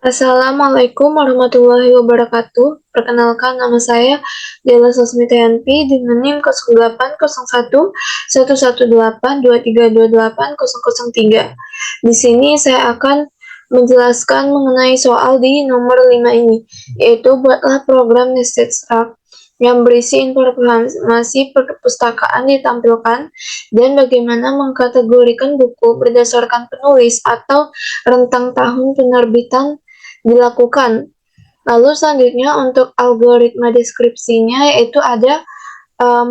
Assalamualaikum warahmatullahi wabarakatuh. Perkenalkan nama saya Dela Sosmitayanti dengan NIM 0801 118 2328 003. Di sini saya akan menjelaskan mengenai soal di nomor 5 ini, yaitu buatlah program nested struct yang berisi informasi perpustakaan ditampilkan dan bagaimana mengkategorikan buku berdasarkan penulis atau rentang tahun penerbitan dilakukan. Lalu selanjutnya untuk algoritma deskripsinya yaitu ada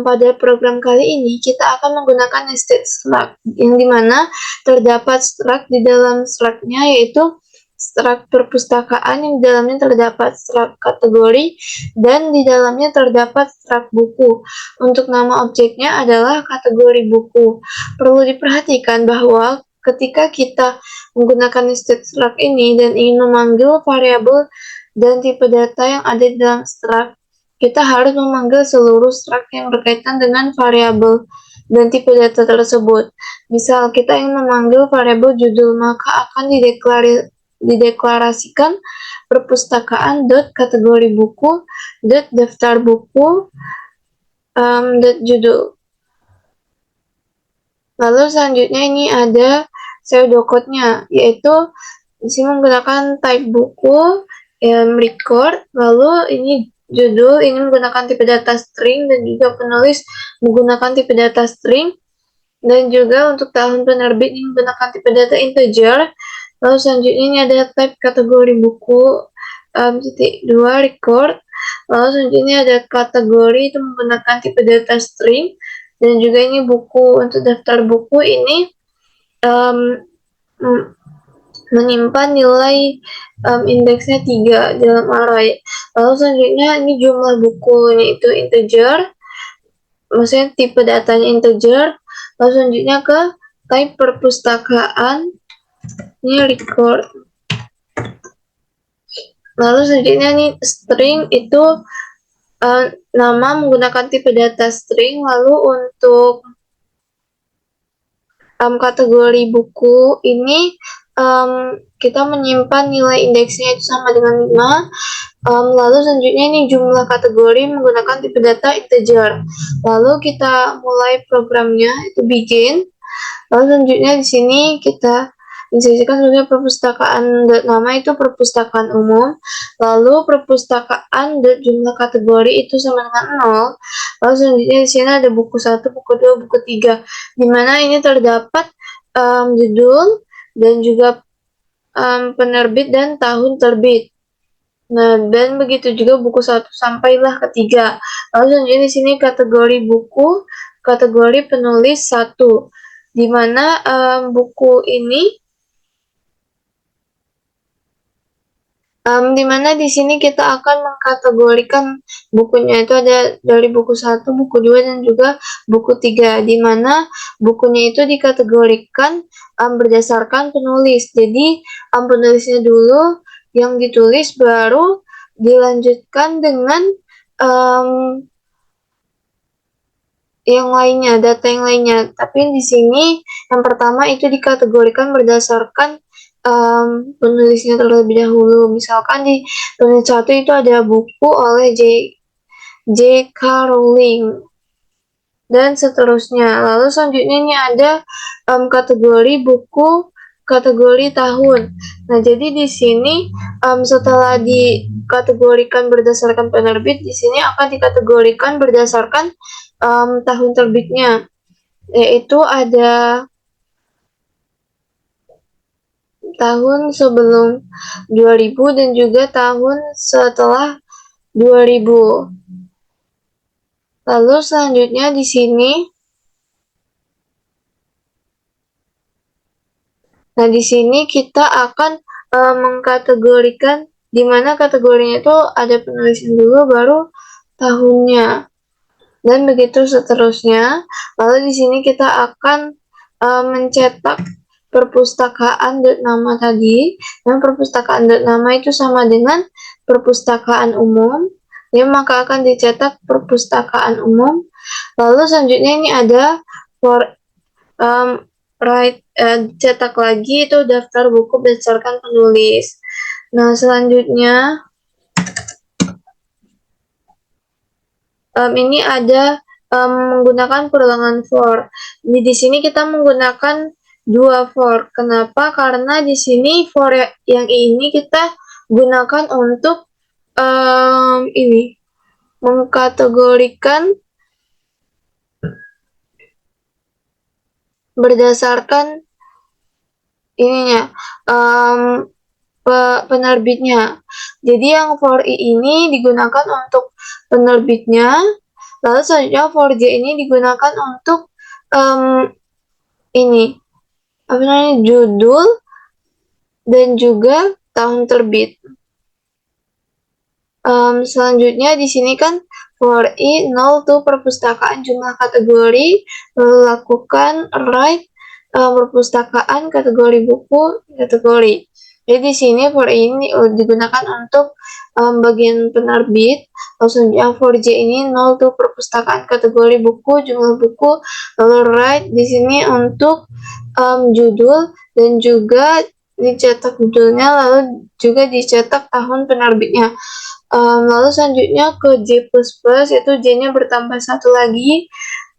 pada program kali ini kita akan menggunakan nested struct yang dimana terdapat struct di dalam struct-nya yaitu struct perpustakaan yang di dalamnya terdapat struct kategori dan di dalamnya terdapat struct buku. Untuk nama objeknya adalah kategori buku. Perlu diperhatikan bahwa ketika kita menggunakan nested struct ini dan ingin memanggil variabel dan tipe data yang ada di dalam struct, kita harus memanggil seluruh struct yang berkaitan dengan variabel dan tipe data tersebut. Misal kita ingin memanggil variabel judul, maka akan dideklarasikan perpustakaan kategori buku daftar buku judul. Lalu selanjutnya ini ada pseudocode-nya, yaitu di sini menggunakan type buku, record, lalu ini judul ini menggunakan tipe data string dan juga penulis menggunakan tipe data string, dan juga untuk tahun penerbit ini menggunakan tipe data integer. Lalu selanjutnya ini ada type kategori buku, titik 2 record. Lalu selanjutnya ada kategori itu menggunakan tipe data string, dan juga ini buku. Untuk daftar buku ini menyimpan nilai indeksnya 3 dalam array. Lalu selanjutnya ini jumlah bukunya itu integer, maksudnya tipe datanya integer. Lalu selanjutnya ke type perpustakaan, ini record. Lalu selanjutnya ini string itu nama menggunakan tipe data string. Lalu untuk kategori buku ini kita menyimpan nilai indeksnya itu sama dengan 5. Lalu selanjutnya ini jumlah kategori menggunakan tipe data integer. Lalu kita mulai programnya itu begin. Lalu selanjutnya di sini kita instruksikan sebagai perpustakaan nama itu perpustakaan umum. Lalu perpustakaan jumlah kategori itu sama dengan 0. Lalu selanjutnya di sini ada buku 1, buku 2, buku 3, di mana ini terdapat judul dan juga penerbit dan tahun terbit. Nah, dan begitu juga buku 1 sampailah ke 3. Lalu selanjutnya di sini kategori buku, kategori penulis 1, di mana buku ini dimana di sini kita akan mengkategorikan bukunya itu ada dari buku 1, buku 2, dan juga buku 3, di mana bukunya itu dikategorikan berdasarkan penulis. Jadi penulisnya dulu yang ditulis, baru dilanjutkan dengan yang lainnya, data yang lainnya. Tapi di sini yang pertama itu dikategorikan berdasarkan penulisnya terlebih dahulu. Misalkan di penulis 1 itu ada buku oleh J.K. Rowling dan seterusnya. Lalu selanjutnya ini ada kategori buku, kategori tahun. Nah, jadi di sini setelah dikategorikan berdasarkan penerbit, di sini akan dikategorikan berdasarkan tahun terbitnya, yaitu ada tahun sebelum 2000 dan juga tahun setelah 2000. Lalu selanjutnya di sini, nah di sini kita akan mengkategorikan, di mana kategorinya itu ada penulisan dulu baru tahunnya, dan begitu seterusnya. Lalu di sini kita akan mencetak perpustakaan nama tadi, dan perpustakaan nama itu sama dengan perpustakaan umum, ya, maka akan dicetak perpustakaan umum. Lalu selanjutnya ini ada cetak lagi itu daftar buku berdasarkan penulis. Nah, selanjutnya ini ada menggunakan perulangan for. Di sini kita menggunakan dua for. Kenapa? Karena di sini for yang ini kita gunakan untuk ini mengkategorikan berdasarkan ininya penerbitnya. Jadi yang for I ini digunakan untuk penerbitnya, lalu selanjutnya for J ini digunakan untuk ini apa namanya, judul dan juga tahun terbit. Selanjutnya di sini kan for I 0 tuh perpustakaan jumlah kategori, lalu lakukan write perpustakaan kategori buku kategori. Jadi di sini for I ini digunakan untuk bagian penerbit, lalu selanjutnya for J ini 0 tuh perpustakaan kategori buku jumlah buku, lalu write di sini untuk judul dan juga dicetak judulnya, lalu juga dicetak tahun penerbitnya. Lalu selanjutnya ke J++, yaitu J-nya bertambah satu lagi,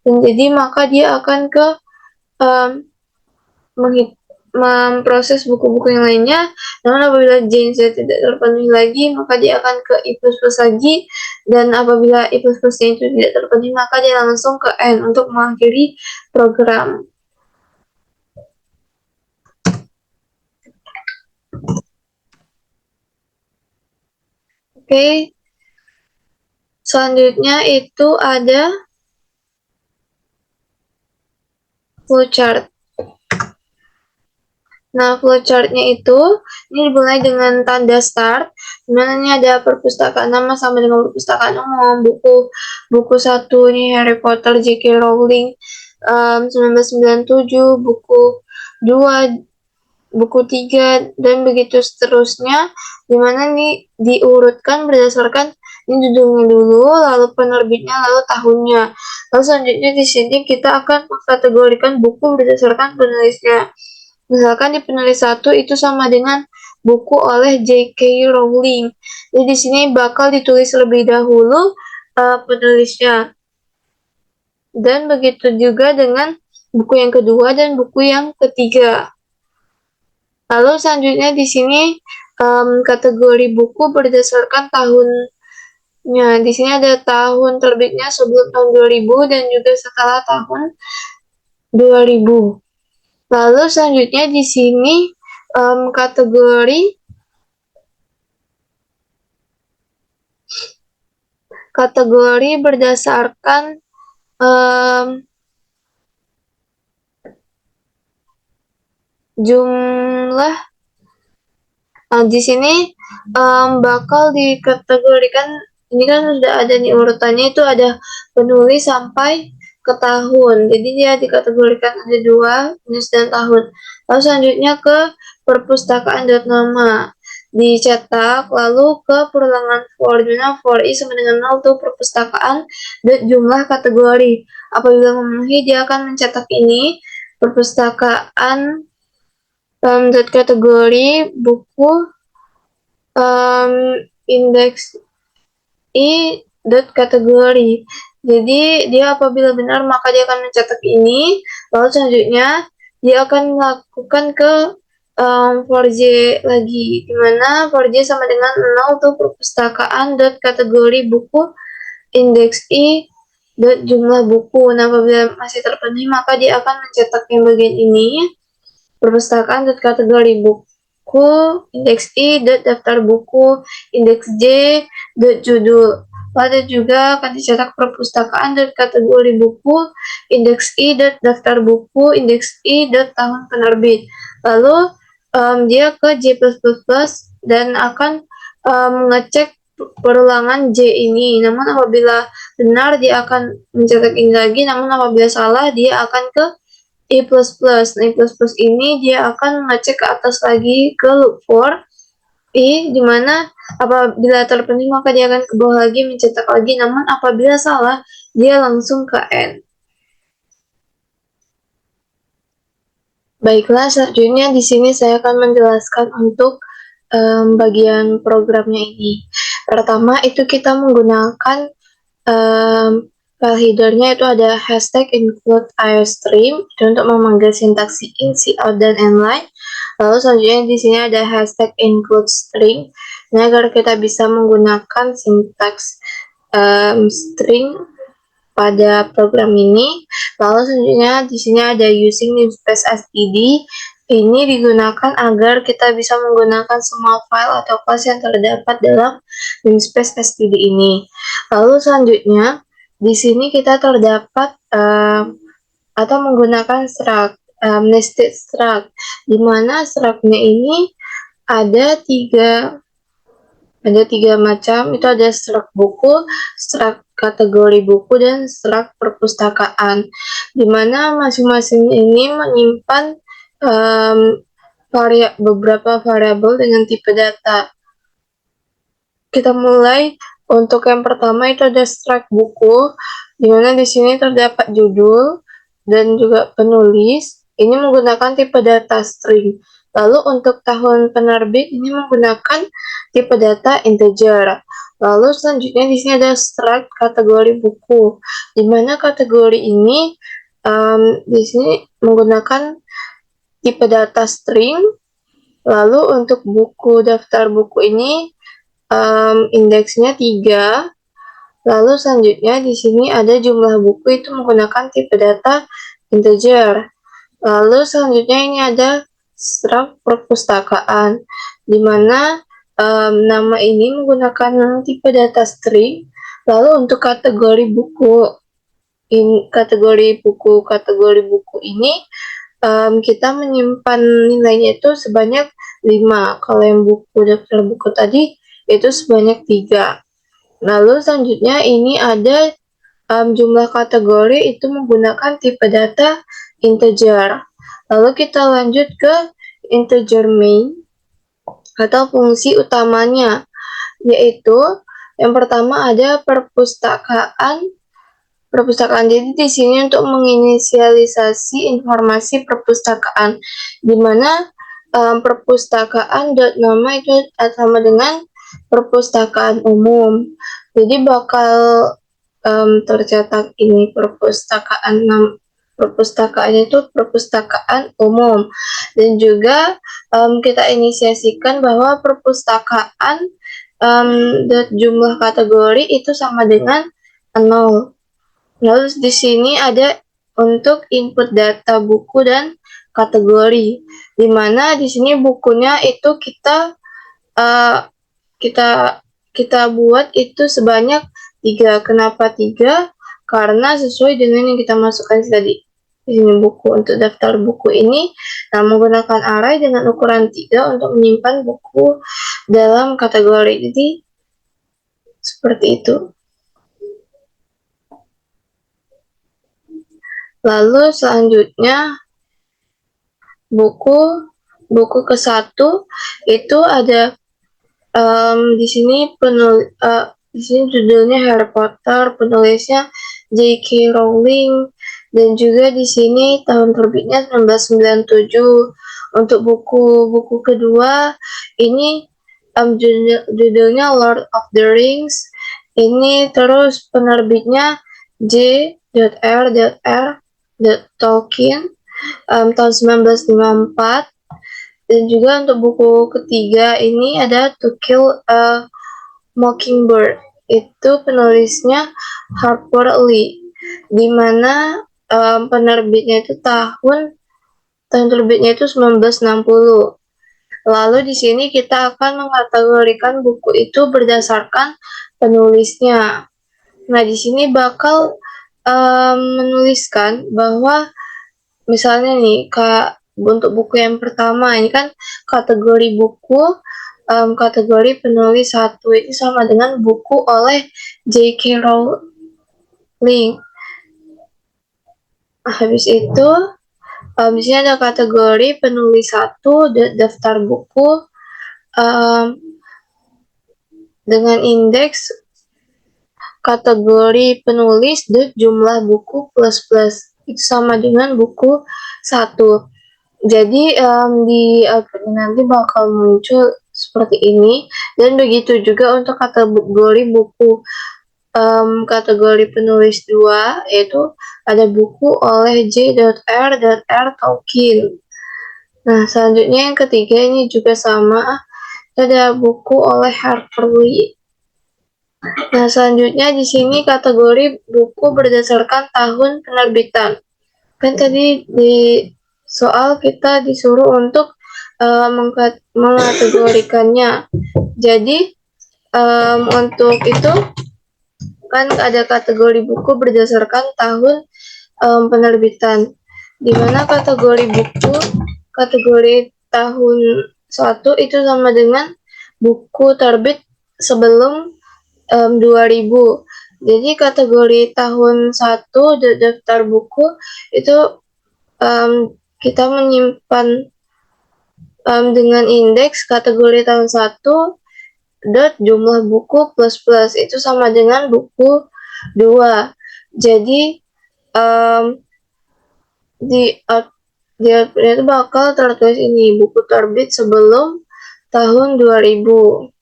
dan jadi maka dia akan ke memproses buku-buku yang lainnya. Namun apabila J tidak terpenuhi lagi, maka dia akan ke I++ lagi, dan apabila I++ itu tidak terpenuhi, maka dia langsung ke N untuk mengakhiri program. Oke, selanjutnya itu ada flowchart. Nah, flowchart-nya itu ini dimulai dengan tanda start, dimana ini ada perpustakaan nama sama dengan perpustakaan umum, buku 1 ini Harry Potter J.K. Rowling 1997, buku 2, buku 3, dan begitu seterusnya, dimana ini diurutkan berdasarkan ini judulnya dulu, lalu penerbitnya, lalu tahunnya. Lalu selanjutnya di sini kita akan mengkategorikan buku berdasarkan penulisnya. Misalkan di penulis 1 itu sama dengan buku oleh J.K. Rowling. Jadi di sini bakal ditulis lebih dahulu penulisnya. Dan begitu juga dengan buku yang kedua dan buku yang ketiga. Lalu selanjutnya di sini kategori buku berdasarkan tahunnya. Di sini ada tahun terbitnya sebelum tahun 2000 dan juga setelah tahun 2000. Lalu selanjutnya di sini kategori berdasarkan jumlah. Di sini bakal dikategorikan, ini kan sudah ada nih urutannya, itu ada penulis sampai ke tahun. Jadi dia dikategorikan ada 2, penulis dan tahun. Lalu selanjutnya ke perpustakaan nama dicetak, lalu ke perulangan for, dimana for I sama dengan 0 tuh perpustakaan dan jumlah kategori. Apabila memenuhi, dia akan mencetak ini perpustakaan kategori buku indeks I kategori. Jadi dia apabila benar maka dia akan mencetak ini, lalu selanjutnya dia akan melakukan ke for J lagi, dimana for J sama dengan 0 tuh perpustakaan kategori buku indeks I jumlah buku. Nah, apabila masih terpenuhi maka dia akan mencetak yang bagian ini, perpustakaan kategori buku indeks I daftar buku indeks J judul. Lalu juga akan dicetak perpustakaan kategori buku indeks I daftar buku indeks I tahun penerbit. Lalu dia ke J++ dan akan mengecek perulangan J ini. Namun apabila benar dia akan mencetak ini lagi, namun apabila salah dia akan ke I++. Nah, I++ ini dia akan mengecek ke atas lagi ke loop for I, dimana apabila terpenuhi maka dia akan ke bawah lagi mencetak lagi, namun apabila salah dia langsung ke N. Baiklah, selanjutnya di sini saya akan menjelaskan untuk bagian programnya ini. Pertama itu kita menggunakan file header-nya itu ada hashtag include iostream itu untuk memanggil sintaks in, cout, dan inline. Lalu selanjutnya di sini ada hashtag include string. Ini agar kita bisa menggunakan sintaks string pada program ini. Lalu selanjutnya di sini ada using namespace std. Ini digunakan agar kita bisa menggunakan semua file atau kelas yang terdapat dalam namespace std ini. Lalu selanjutnya di sini kita terdapat atau menggunakan struct nested struct, di mana struct-nya ini ada tiga macam. Itu ada struct buku, struct kategori buku, dan struct perpustakaan, di mana masing-masing ini menyimpan beberapa variabel dengan tipe data. Kita mulai. Untuk yang pertama itu ada struct buku, di mana di sini terdapat judul dan juga penulis. Ini menggunakan tipe data string. Lalu untuk tahun penerbit ini menggunakan tipe data integer. Lalu selanjutnya di sini ada struct kategori buku, di mana kategori ini di sini menggunakan tipe data string. Lalu untuk buku daftar buku ini indeksnya 3. Lalu selanjutnya di sini ada jumlah buku, itu menggunakan tipe data integer. Lalu selanjutnya ini ada struct perpustakaan, di mana nama ini menggunakan tipe data string. Lalu untuk kategori buku ini kita menyimpan nilainya itu sebanyak 5. Kalau yang buku daftar buku tadi itu sebanyak 3. Lalu selanjutnya ini ada jumlah kategori, itu menggunakan tipe data integer. Lalu kita lanjut ke integer main atau fungsi utamanya, yaitu yang pertama ada perpustakaan. Jadi di sini untuk menginisialisasi informasi perpustakaan, di mana perpustakaan nama itu sama dengan perpustakaan umum. Jadi bakal tercetak ini perpustakaannya itu perpustakaan umum. Dan juga kita inisiasikan bahwa perpustakaan jumlah kategori itu sama dengan 0. Lalu di sini ada untuk input data buku dan kategori, di mana di sini bukunya itu kita buat itu sebanyak 3. Kenapa 3? Karena sesuai dengan yang kita masukkan tadi. Di sini buku. Untuk daftar buku ini menggunakan array dengan ukuran 3 untuk menyimpan buku dalam kategori. Jadi seperti itu. Lalu selanjutnya buku ke-1 itu ada di sini di sini judulnya Harry Potter, penulisnya J.K. Rowling, dan juga di sini tahun terbitnya 1997. Untuk buku kedua ini judulnya Lord of the Rings. Ini terus penerbitnya J.R.R. Tolkien tahun 1954. Dan juga untuk buku ketiga ini ada To Kill a Mockingbird. Itu penulisnya Harper Lee, di mana penerbitnya itu tahun terbitnya itu 1960. Lalu di sini kita akan mengkategorikan buku itu berdasarkan penulisnya. Nah, di sini bakal menuliskan bahwa misalnya nih, untuk buku yang pertama ini kan kategori buku kategori penulis 1 itu sama dengan buku oleh J.K. Rowling. Habis itu di sini ada kategori penulis 1, daftar buku dengan indeks kategori penulis jumlah buku plus itu sama dengan buku 1. Jadi di nanti bakal muncul seperti ini. Dan begitu juga untuk kategori buku kategori penulis 2, yaitu ada buku oleh J.R.R. Tolkien. Nah, selanjutnya yang ketiga ini juga sama, ada buku oleh Harper Lee. Nah, selanjutnya di sini kategori buku berdasarkan tahun penerbitan. Kan tadi di soal kita disuruh untuk mengategorikannya. Jadi untuk itu kan ada kategori buku berdasarkan tahun penerbitan. Di mana kategori buku kategori tahun 1 itu sama dengan buku terbit sebelum 2000. Jadi kategori tahun 1 daftar buku itu kita menyimpan dengan indeks kategori tahun 1 jumlah buku plus itu sama dengan buku 2. Jadi di outputnya itu bakal tertulis ini, buku terbit sebelum tahun 2000.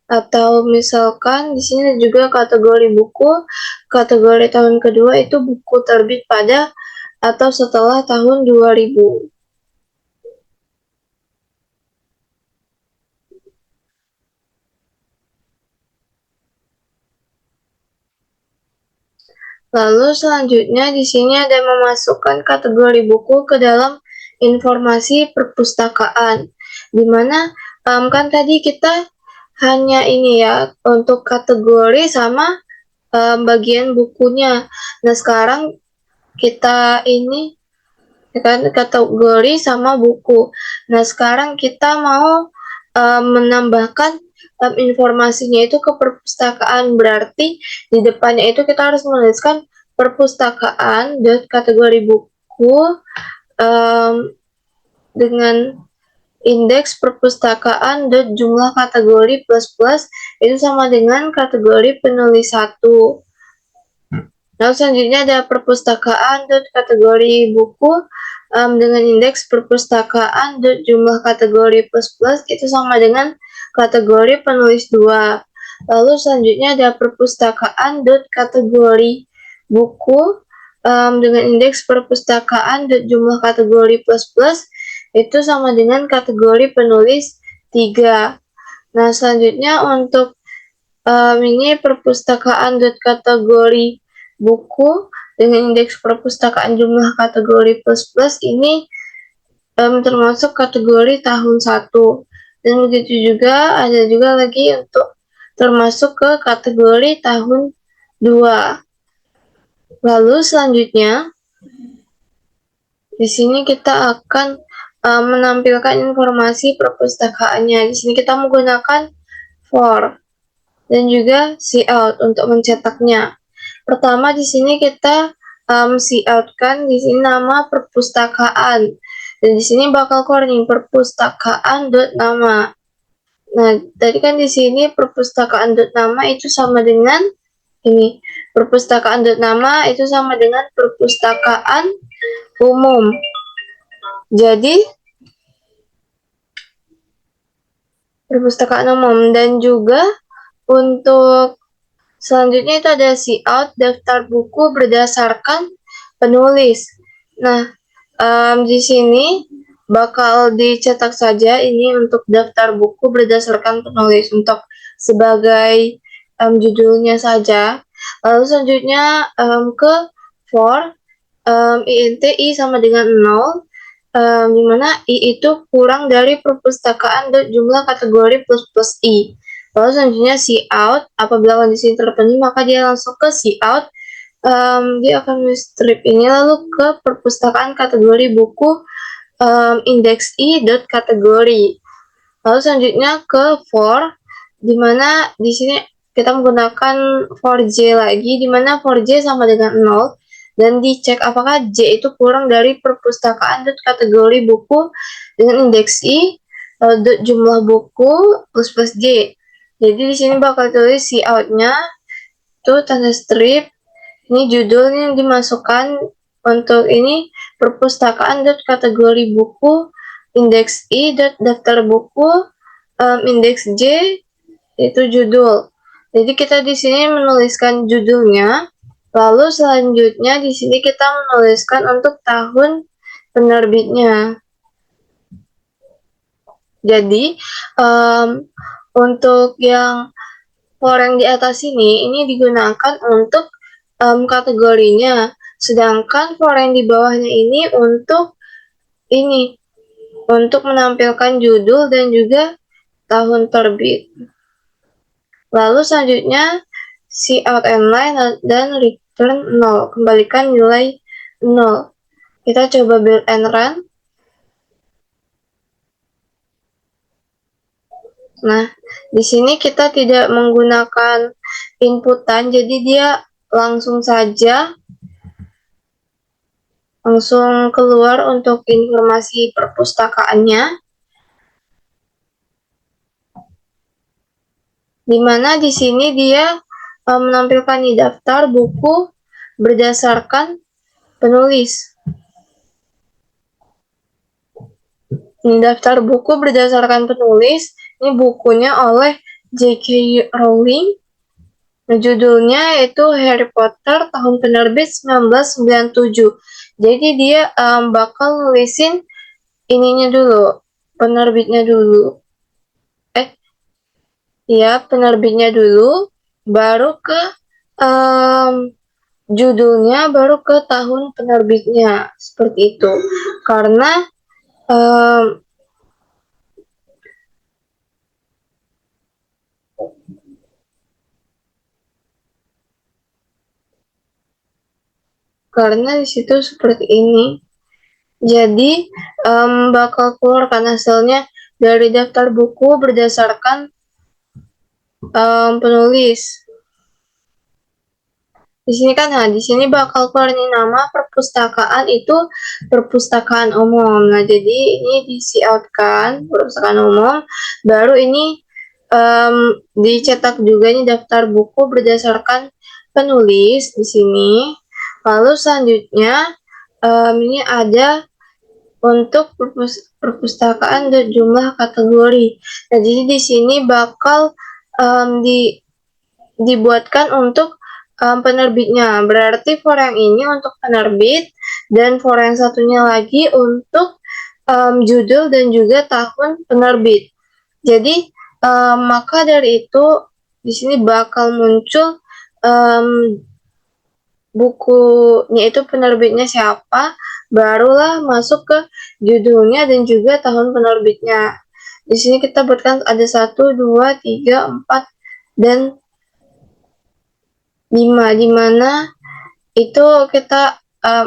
Atau misalkan di sini juga kategori buku, kategori tahun kedua itu buku terbit pada atau setelah tahun 2000. Lalu selanjutnya di sini ada memasukkan kategori buku ke dalam informasi perpustakaan. Dimana kan tadi kita hanya ini ya untuk kategori sama bagian bukunya. Nah, sekarang kita ini kan kategori sama buku. Nah, sekarang kita mau menambahkan informasinya itu ke perpustakaan. Berarti di depannya itu kita harus menuliskan perpustakaan kategori buku dengan indeks perpustakaan jumlah kategori plus itu sama dengan kategori penulis 1. Lalu selanjutnya ada perpustakaan kategori buku dengan indeks perpustakaan jumlah kategori plus itu sama dengan kategori penulis 2. Lalu selanjutnya ada perpustakaan kategori buku dengan indeks perpustakaan jumlah kategori plus itu sama dengan kategori penulis 3. Nah, selanjutnya untuk ini perpustakaan kategori buku dengan indeks perpustakaan jumlah kategori plus ini termasuk kategori tahun 1. Dan begitu juga ada juga lagi untuk termasuk ke kategori tahun 2. Lalu selanjutnya di sini kita akan menampilkan informasi perpustakaannya. Di sini kita menggunakan for dan juga cout untuk mencetaknya. Pertama di sini kita cout kan di sini nama perpustakaan dan di sini bakal keluar perpustakaan nama. Nah, tadi kan di sini perpustakaan nama itu sama dengan ini. Perpustakaan nama itu sama dengan perpustakaan umum. Jadi perpustakaan umum. Dan juga untuk selanjutnya itu ada cout daftar buku berdasarkan penulis. Nah, di sini bakal dicetak saja ini untuk daftar buku berdasarkan penulis untuk sebagai judulnya saja. Lalu selanjutnya ke for int i sama dengan 0, dimana i itu kurang dari perpustakaan jumlah kategori plus i. Lalu selanjutnya cout, apabila kondisi terpenuhi maka dia langsung ke cout. Dia akan strip ini lalu ke perpustakaan kategori buku indeks i kategori. Lalu selanjutnya ke for, dimana di sini kita menggunakan for j lagi, dimana for j sama dengan 0 dan dicek apakah j itu kurang dari perpustakaan kategori buku dengan indeks i jumlah buku plus j. Jadi di sini bakal tulis cout-nya itu tanda strip. Ini judulnya yang dimasukkan untuk ini perpustakaan kategori buku indeks i daftar buku indeks J itu judul. Jadi kita di sini menuliskan judulnya, lalu selanjutnya di sini kita menuliskan untuk tahun penerbitnya. Jadi untuk yang foreign di atas ini digunakan untuk kategorinya, sedangkan foreign di bawahnya ini untuk menampilkan judul dan juga tahun terbit. Lalu selanjutnya cout and line dan return 0, kembalikan nilai 0. Kita coba build and run. Nah, di sini kita tidak menggunakan inputan, jadi dia langsung keluar untuk informasi perpustakaannya, di mana di sini dia menampilkan di daftar buku berdasarkan penulis. Ini daftar buku berdasarkan penulis, ini bukunya oleh J.K. Rowling. Judulnya yaitu Harry Potter, tahun penerbit 1997. Jadi dia bakal nulisin ininya dulu, penerbitnya dulu. Penerbitnya dulu, baru ke judulnya, baru ke tahun penerbitnya, seperti itu. Karena di situ seperti ini. Jadi bakal keluarkan hasilnya dari daftar buku berdasarkan penulis. Di sini kan, di sini bakal keluar nama perpustakaan itu perpustakaan umum. Nah, jadi ini di-cout-kan perpustakaan umum, baru ini dicetak juga ini daftar buku berdasarkan penulis di sini. Lalu selanjutnya ini ada untuk perpustakaan dan jumlah kategori. Nah, jadi di sini bakal dibuatkan untuk penerbitnya. Berarti for yang ini untuk penerbit, dan for yang satunya lagi untuk judul dan juga tahun penerbit. Jadi maka dari itu di sini bakal muncul bukunya itu penerbitnya siapa, barulah masuk ke judulnya dan juga tahun penerbitnya. Di sini kita buatkan ada 1, 2, 3, 4, dan 5, dimana itu kita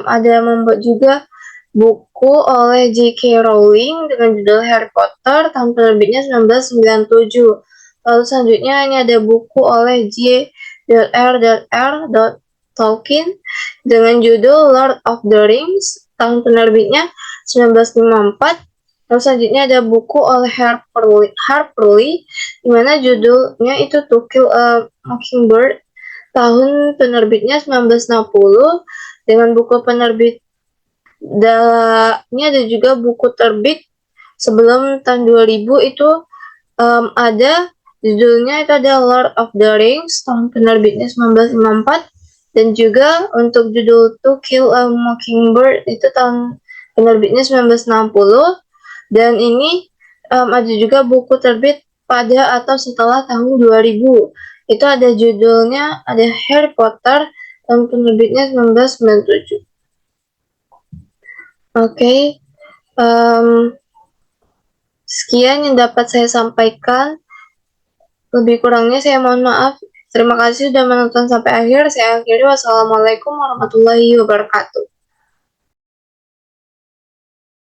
ada membuat juga buku oleh J.K. Rowling dengan judul Harry Potter, tahun penerbitnya 1997. Lalu selanjutnya ini ada buku oleh J.R.R. Tolkien dengan judul Lord of the Rings, tahun penerbitnya 1954. Lalu selanjutnya ada buku oleh Harper Lee, dimana judulnya itu To Kill a Mockingbird, tahun penerbitnya 1960, dengan buku penerbit ini ada juga buku terbit sebelum tahun 2000 itu ada judulnya itu ada Lord of the Rings, tahun penerbitnya 1954, dan juga untuk judul To Kill a Mockingbird itu tahun penerbitnya 1960, dan ini ada juga buku terbit pada atau setelah tahun 2000. Itu ada judulnya, ada Harry Potter, tahun penerbitnya 1997. Oke, sekian yang dapat saya sampaikan. Lebih kurangnya saya mohon maaf. Terima kasih sudah menonton sampai akhir. Saya akhiri. Wassalamualaikum warahmatullahi wabarakatuh.